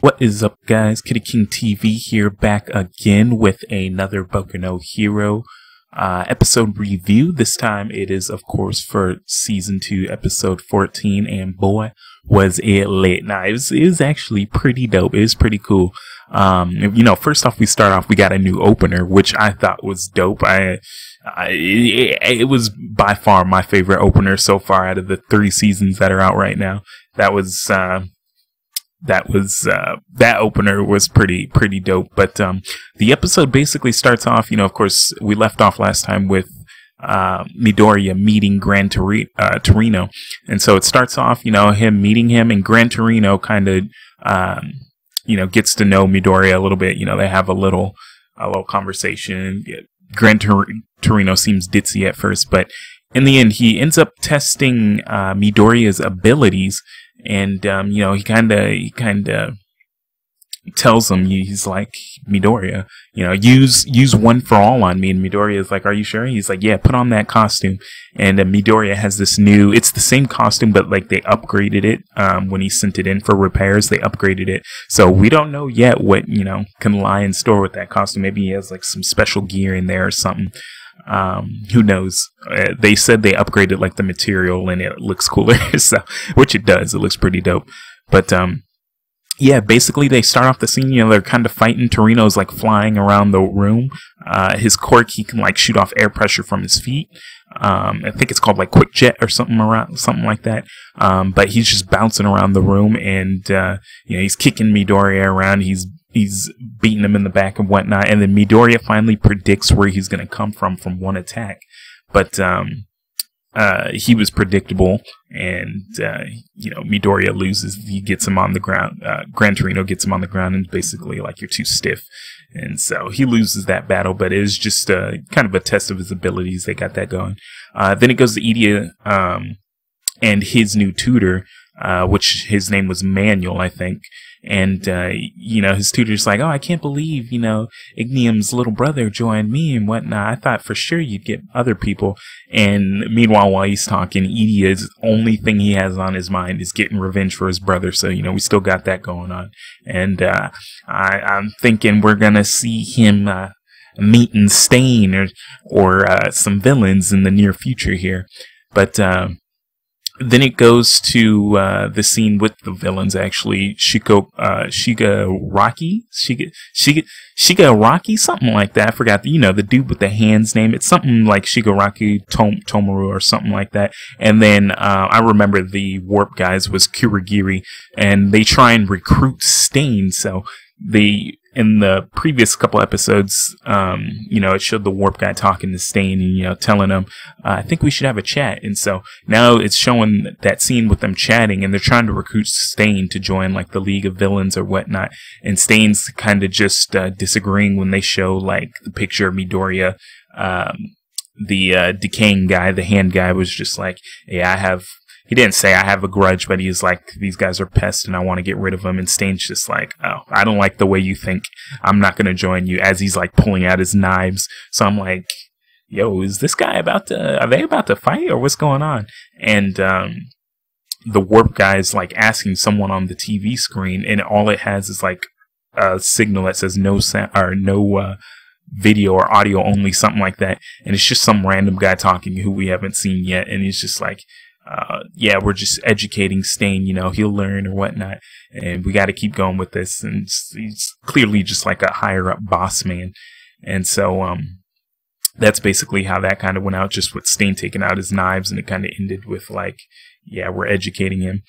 What is up, guys? Kitty King TV here, back again with another Boku no Hero episode review. This time it is, of course, for season 2, episode 14, and boy, was it lit. Now, it was actually pretty dope. It was pretty cool. First off, we got a new opener, which I thought was dope. It was by far my favorite opener so far out of the 3 seasons that are out right now. That opener was pretty dope. But the episode basically starts off, of course, we left off last time with Midoriya meeting Gran Torino. And so it starts off, him meeting him, and Gran Torino kind of, gets to know Midoriya a little bit. They have a little conversation. Gran Torino seems ditzy at first, but in the end, he ends up testing Midoriya's abilities. And, he kind of tells him, he's like, Midoriya, use one for all on me. And Midoriya is like, are you sure? He's like, yeah, put on that costume. And Midoriya has this it's the same costume, but like they upgraded it, when he sent it in for repairs, they upgraded it. So we don't know yet what, can lie in store with that costume. Maybe he has like some special gear in there or something. Who knows? They said they upgraded like the material and it looks cooler, so, which it does. It looks pretty dope. But yeah, basically they start off the scene, they're kind of fighting. Torino's like flying around the room. His quirk, he can like shoot off air pressure from his feet. I think it's called like quick jet or something like that. But he's just bouncing around the room, and he's kicking Midoriya around. He's beating him in the back and whatnot, and then Midoriya finally predicts where he's going to come from one attack. But he was predictable, and Midoriya loses. He gets him on the ground. Gran Torino gets him on the ground, and basically like, you're too stiff, and so he loses that battle. But it was just kind of a test of his abilities. They got that going. Then it goes to Idia and his new tutor, which his name was Manuel, I think. And, his tutor's like, oh, I can't believe, Ignium's little brother joined me and whatnot. I thought for sure you'd get other people. And meanwhile, while he's talking, Idia's only thing he has on his mind is getting revenge for his brother. So, we still got that going on. And, I'm thinking we're gonna see him, meeting Stain or some villains in the near future here. But, then it goes to the scene with the villains, actually. Shigaraki, something like that. I forgot the dude with the hands name. It's something like Shigaraki Tomoru or something like that. And then I remember the warp guys was Kurogiri, and they try and recruit Stain. So in the previous couple episodes, it showed the warp guy talking to Stain and, telling him, I think we should have a chat. And so now it's showing that scene with them chatting, and they're trying to recruit Stain to join like the League of Villains or whatnot. And Stain's kind of just disagreeing when they show like the picture of Midoriya. The decaying guy, the hand guy, was just like, yeah, he didn't say I have a grudge, but he's like, these guys are pests and I want to get rid of them. And Stain's just like, oh, I don't like the way you think. I'm not going to join you, as he's like pulling out his knives. So I'm like, yo, is this guy are they about to fight, or what's going on? And the warp guy is like asking someone on the TV screen, and all it has is like a signal that says no sound, or no video or audio only, something like that. And it's just some random guy talking who we haven't seen yet. And he's just like, yeah, we're just educating Stain, he'll learn or whatnot, and we got to keep going with this. And he's clearly just like a higher up boss man. And so that's basically how that kind of went out, just with Stain taking out his knives, and it kind of ended with like, yeah, we're educating him.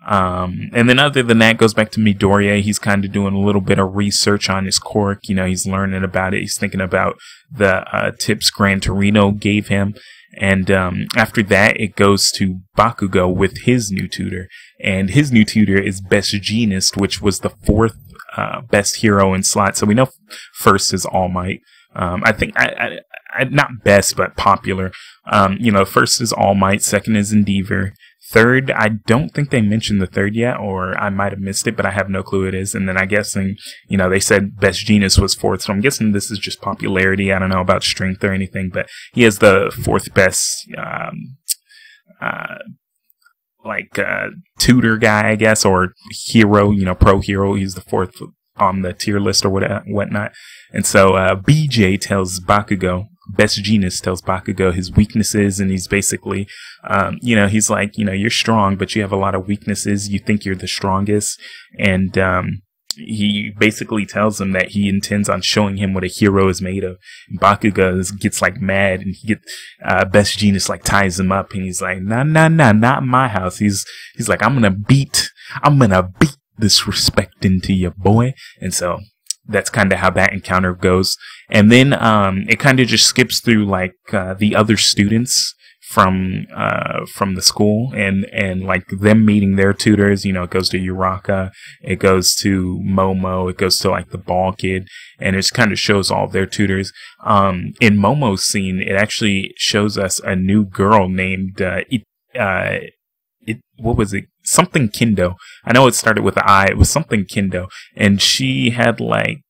And then other than that, goes back to Midoriya. He's kind of doing a little bit of research on his quirk. He's learning about it. He's thinking about the tips Gran Torino gave him. And after that, it goes to Bakugo with his new tutor. And his new tutor is Best Jeanist, which was the 4th best hero in slot. So we know first is All Might. I think, not best, but popular. First is All Might, second is Endeavor. Third, I don't think they mentioned the third yet, or I might have missed it, but I have no clue it is. And then I guessing, they said Best Jeanist was 4th, so I'm guessing this is just popularity. I don't know about strength or anything, but he has the 4th best tutor guy, I guess, or hero, pro hero. He's the fourth on the tier list or whatnot. And so BJ tells Bakugo, Best Genius tells Bakugo his weaknesses, and he's basically, he's like, you're strong, but you have a lot of weaknesses. You think you're the strongest, and he basically tells him that he intends on showing him what a hero is made of. And Bakugo gets like mad, and Best Genius like ties him up, and he's like, nah, not in my house. He's like, I'm gonna beat this respect into you, boy. And so that's kind of how that encounter goes. And then it kind of just skips through like the other students from the school, and like them meeting their tutors. It goes to Uraka, it goes to Momo, it goes to like the ball kid, and it just kind of shows all their tutors. In Momo's scene, it actually shows us a new girl named what was it? Something Kendo. I know it started with an I. It was something Kendo, and she had like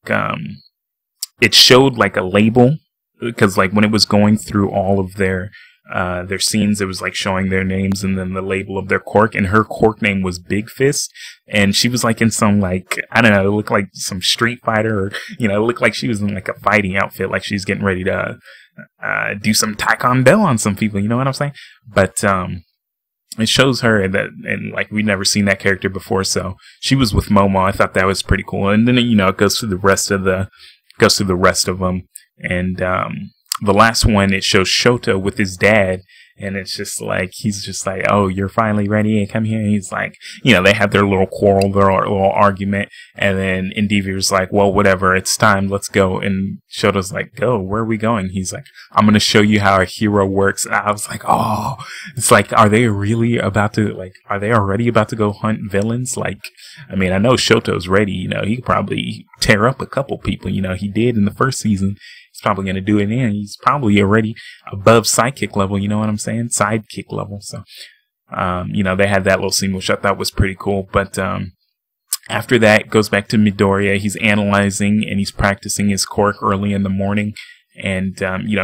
it showed like a label, because like when it was going through all of their scenes, it was like showing their names and then the label of their quirk, and her quirk name was Big Fist, and she was like in some like, I don't know, it looked like some Street Fighter, or it looked like she was in like a fighting outfit, like she's getting ready to do some taekwondo on some people, you know what I'm saying? But it shows her and like we'd never seen that character before, so she was with Momo. I thought that was pretty cool. And then it goes through the rest of them, and the last one, it shows Shoto with his dad, and it's just like, he's just like, oh, you're finally ready, come here. And he's like, they have their little quarrel, their little argument, and then Endeavor's like, well, whatever, it's time, let's go. And Shoto's like, go, where are we going? He's like, I'm gonna show you how a hero works. And I was like, oh, it's like, are they already about to go hunt villains? Like, I mean, I know Shoto's ready, he could probably tear up a couple people, he did in the first season. He's probably going to do it in. He's probably already above sidekick level, you know what I'm saying? Sidekick level. So, they had that little scene, which I thought was pretty cool. But after that, it goes back to Midoriya. He's analyzing and he's practicing his quirk early in the morning. And,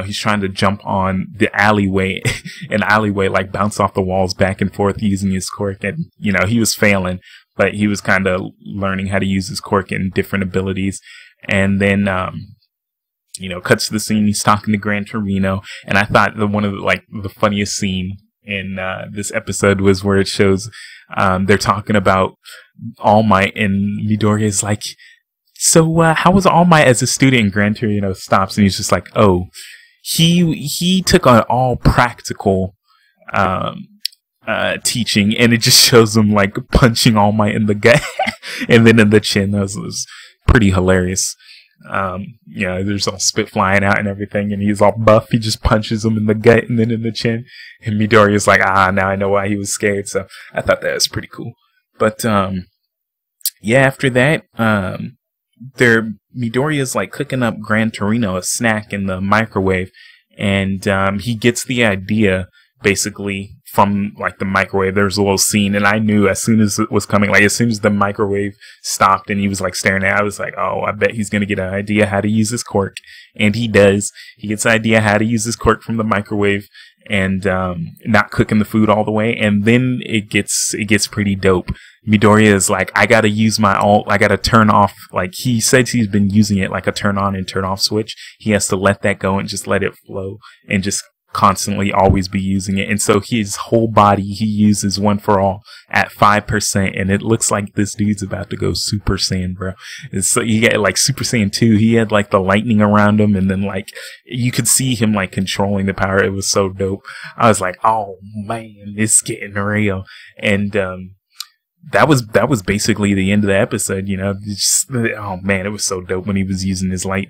he's trying to jump on the alleyway, like bounce off the walls back and forth using his quirk. And, he was failing, but he was kind of learning how to use his quirk and different abilities. And then, cuts to the scene. He's talking to Gran Torino, and I thought one of the funniest scene in this episode was where it shows they're talking about All Might, and Midoriya's like, so how was All Might as a student? And Gran Torino stops, and he's just like, oh, he took on all practical teaching, and it just shows him like punching All Might in the gut and then in the chin. That was pretty hilarious. There's all spit flying out and everything, and he's all buff. He just punches him in the gut and then in the chin, and Midoriya's like, now I know why he was scared. So I thought that was pretty cool. But after that, Midoriya's like cooking up Gran Torino a snack in the microwave, and he gets the idea basically from like the microwave. There's a little scene, and I knew as soon as it was coming, like as soon as the microwave stopped and he was like staring at it, I was like, oh, I bet he's gonna get an idea how to use his quirk. And he does. He gets an idea how to use his quirk from the microwave, and not cooking the food all the way. And then it gets pretty dope. Midoriya is like, I gotta use my alt, I gotta turn off, like he says he's been using it like a turn on and turn off switch. He has to let that go and just let it flow and just constantly always be using it. And so his whole body he uses one for all at 5%, and it looks like this dude's about to go Super Saiyan, bro. So he got like Super Saiyan 2, he had like the lightning around him, and then like you could see him like controlling the power. It was so dope. I was like, oh man, it's getting real. And that was basically the end of the episode, oh man, it was so dope when he was using his quirk,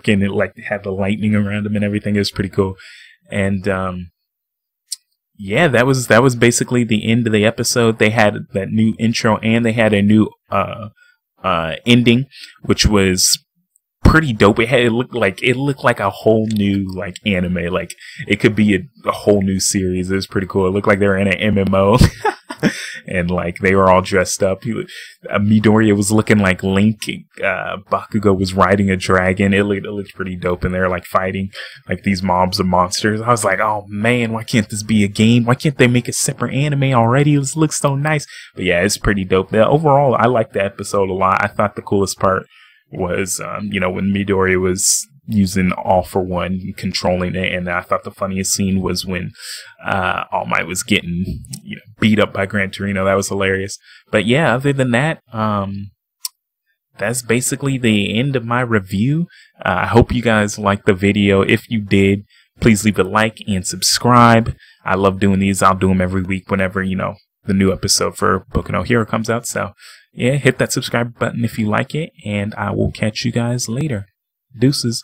and it like had the lightning around him and everything. It was pretty cool. And that was basically the end of the episode. They had that new intro, and they had a new ending, which was pretty dope. It looked like a whole new like anime. Like it could be a whole new series. It was pretty cool. It looked like they were in an MMO. and like they were all dressed up. Midoriya was looking like Link. Bakugo was riding a dragon. It looked pretty dope, and they're like fighting like these mobs of monsters. I was like, oh man, why can't this be a game? Why can't they make a separate anime already? This looks so nice. But yeah, it's pretty dope. Overall, I liked the episode a lot. I thought the coolest part was, when Midoriya was using All for One, controlling it, and I thought the funniest scene was when All Might was getting beat up by Gran Torino. That was hilarious. But yeah, other than that, that's basically the end of my review. I hope you guys liked the video. If you did, please leave a like and subscribe. I love doing these. I'll do them every week whenever the new episode for Boku no Hero comes out. So yeah, hit that subscribe button if you like it, and I will catch you guys later. Deuces.